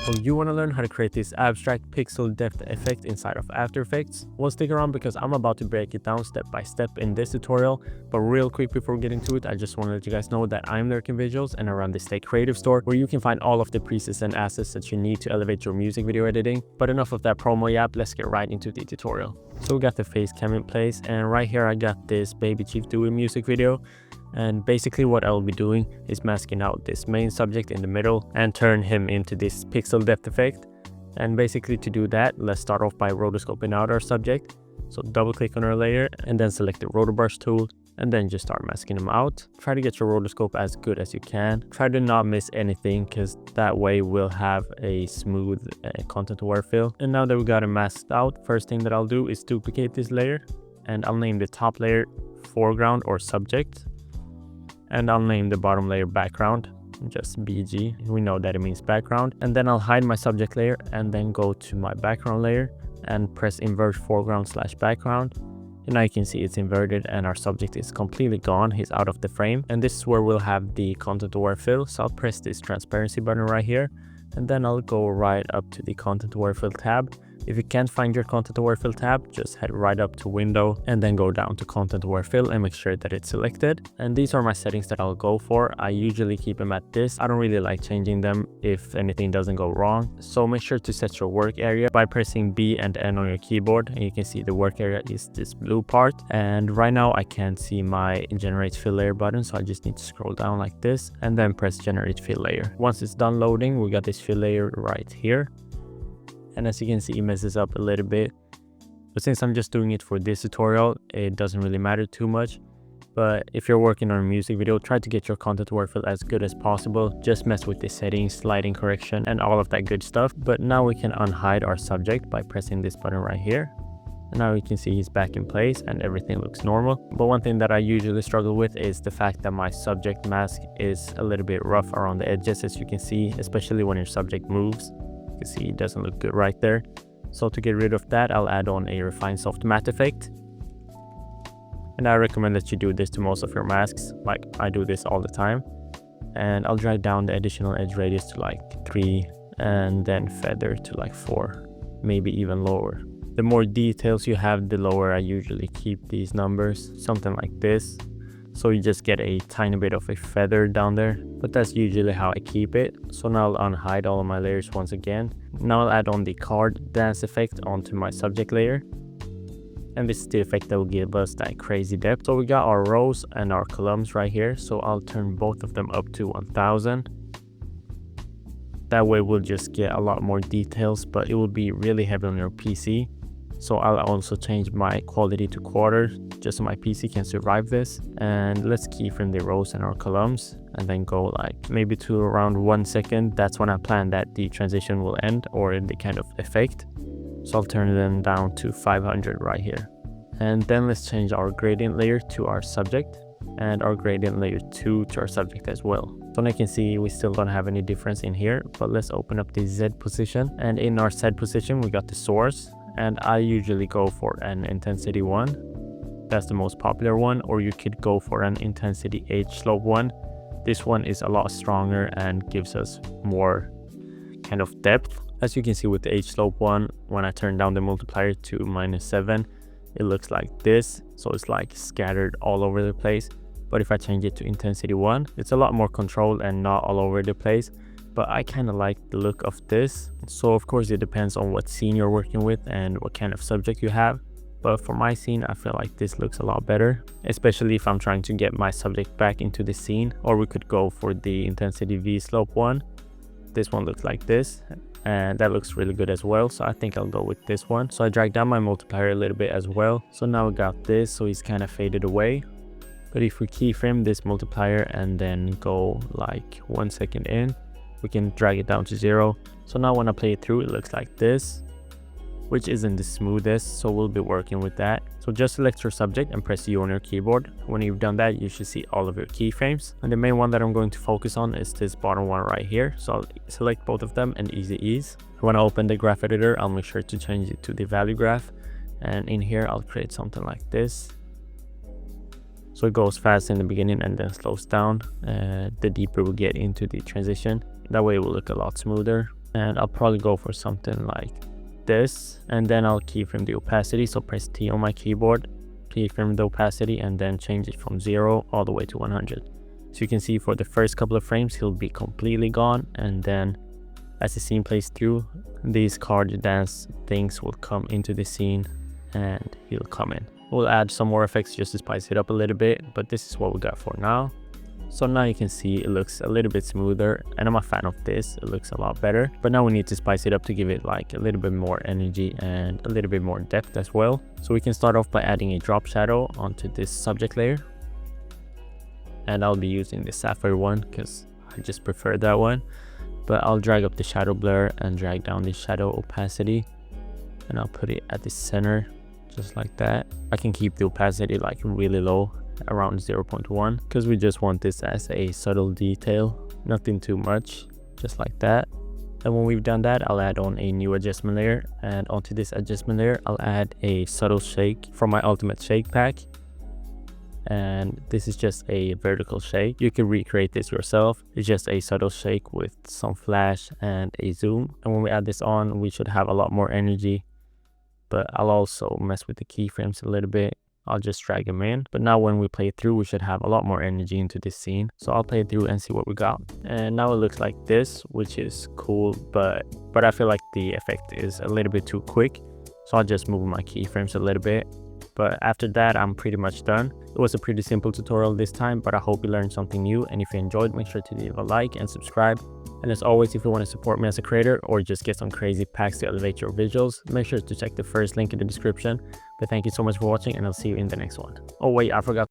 So you want to learn how to create this abstract pixel depth effect inside of After Effects? Well, stick around because I'm about to break it down step by step in this tutorial. But real quick before we get into it, I just want to let you guys know that I'm Lurking Visuals and I run the Stay Creative store where you can find all of the presets and assets that you need to elevate your music video editing. But enough of that promo yap, let's get right into the tutorial. So we got the face cam in place, and right here I got this Baby Chief Dewey music video. And basically what I'll be doing is masking out this main subject in the middle and turn him into this pixel depth effect. And basically to do that, let's start off by rotoscoping out our subject. So double click on our layer and then select the roto brush tool and then just start masking him out. Try to get your rotoscope as good as you can. Try to not miss anything because that way we'll have a smooth content aware fill. And now that we got it masked out, first thing that I'll do is duplicate this layer and I'll name the top layer foreground or subject. And I'll name the bottom layer background, just BG. We know that it means background. And then I'll hide my subject layer and then go to my background layer and press invert foreground / background. And now you can see it's inverted and our subject is completely gone. He's out of the frame. And this is where we'll have the content aware fill. So I'll press this transparency button right here. And then I'll go right up to the content aware fill tab. If you can't find your content aware fill tab, just head right up to window and then go down to content aware fill and make sure that it's selected. And these are my settings that I'll go for. I usually keep them at this. I don't really like changing them if anything doesn't go wrong. So make sure to set your work area by pressing B and N on your keyboard. And you can see the work area is this blue part. And right now I can't see my generate fill layer button. So I just need to scroll down like this and then press generate fill layer. Once it's done loading, we got this fill layer right here. And as you can see, it messes up a little bit. But since I'm just doing it for this tutorial, it doesn't really matter too much. But if you're working on a music video, try to get your content aware fill as good as possible. Just mess with the settings, lighting correction, and all of that good stuff. But now we can unhide our subject by pressing this button right here. And now you can see he's back in place and everything looks normal. But one thing that I usually struggle with is the fact that my subject mask is a little bit rough around the edges, as you can see, especially when your subject moves. You can see it doesn't look good right there. So to get rid of that, I'll add on a refine soft matte effect. And I recommend that you do this to most of your masks, like I do this all the time. And I'll drag down the additional edge radius to like 3 and then feather to like 4, maybe even lower. The more details you have, the lower I usually keep these numbers, something like this. So you just get a tiny bit of a feather down there, but that's usually how I keep it. So now I'll unhide all of my layers once again. Now I'll add on the card dance effect onto my subject layer. And this is the effect that will give us that crazy depth. So we got our rows and our columns right here. So I'll turn both of them up to 1000. That way we'll just get a lot more details, but it will be really heavy on your PC. So I'll also change my quality to quarter just so my PC can survive this. And let's keyframe the rows and our columns and then go like maybe to around 1 second. That's when I plan that the transition will end or the kind of effect. So I'll turn them down to 500 right here. And then let's change our gradient layer to our subject and our gradient layer 2 to our subject as well. So now you can see we still don't have any difference in here, but let's open up the Z position. And in our Z position, we got the source. And I usually go for an intensity 1. That's the most popular one. Or you could go for an intensity H slope 1. This one is a lot stronger and gives us more kind of depth. As you can see with the H slope 1, when I turn down the multiplier to -7, it looks like this. So it's like scattered all over the place. But if I change it to intensity 1, it's a lot more controlled and not all over the place. But I kind of like the look of this. So of course it depends on what scene you're working with and what kind of subject you have. But for my scene, I feel like this looks a lot better, especially if I'm trying to get my subject back into the scene. Or we could go for the intensity V slope 1. This one looks like this, and that looks really good as well. So I think I'll go with this one. So I dragged down my multiplier a little bit as well. So now we got this, so he's kind of faded away. But if we keyframe this multiplier and then go like 1 second in, we can drag it down to 0. So now when I play it through, it looks like this, which isn't the smoothest, so we'll be working with that. So just select your subject and press U on your keyboard. When you've done that, you should see all of your keyframes. And the main one that I'm going to focus on is this bottom one right here. So I'll select both of them and easy ease. When I open the graph editor, I'll make sure to change it to the value graph. And in here, I'll create something like this. So it goes fast in the beginning and then slows down the deeper we get into the transition. That way it will look a lot smoother. And I'll probably go for something like this, and then I'll keyframe the opacity. So press T on my keyboard, keyframe the opacity, and then change it from 0 all the way to 100. So you can see for the first couple of frames he'll be completely gone, and then as the scene plays through, these card dance things will come into the scene and he'll come in. We'll add some more effects just to spice it up a little bit, but this is what we got for now. So now you can see it looks a little bit smoother, and I'm a fan of this. It looks a lot better, but now we need to spice it up to give it like a little bit more energy and a little bit more depth as well. So we can start off by adding a drop shadow onto this subject layer, and I'll be using the sapphire one because I just prefer that one. But I'll drag up the shadow blur and drag down the shadow opacity, and I'll put it at the center just like that. I can keep the opacity like really low, around 0.1, because we just want this as a subtle detail, nothing too much, just like that. And when we've done that, I'll add on a new adjustment layer, and onto this adjustment layer I'll add a subtle shake from my ultimate shake pack. And this is just a vertical shake. You can recreate this yourself. It's just a subtle shake with some flash and a zoom, and when we add this on we should have a lot more energy. But I'll also mess with the keyframes a little bit. I'll just drag them in. But now when we play through, we should have a lot more energy into this scene. So I'll play through and see what we got. And now it looks like this, which is cool, but I feel like the effect is a little bit too quick. So I'll just move my keyframes a little bit. But after that, I'm pretty much done. It was a pretty simple tutorial this time, but I hope you learned something new. And if you enjoyed, make sure to leave a like and subscribe. And as always, if you want to support me as a creator or just get some crazy packs to elevate your visuals, make sure to check the first link in the description. But thank you so much for watching, and I'll see you in the next one. Oh wait, I forgot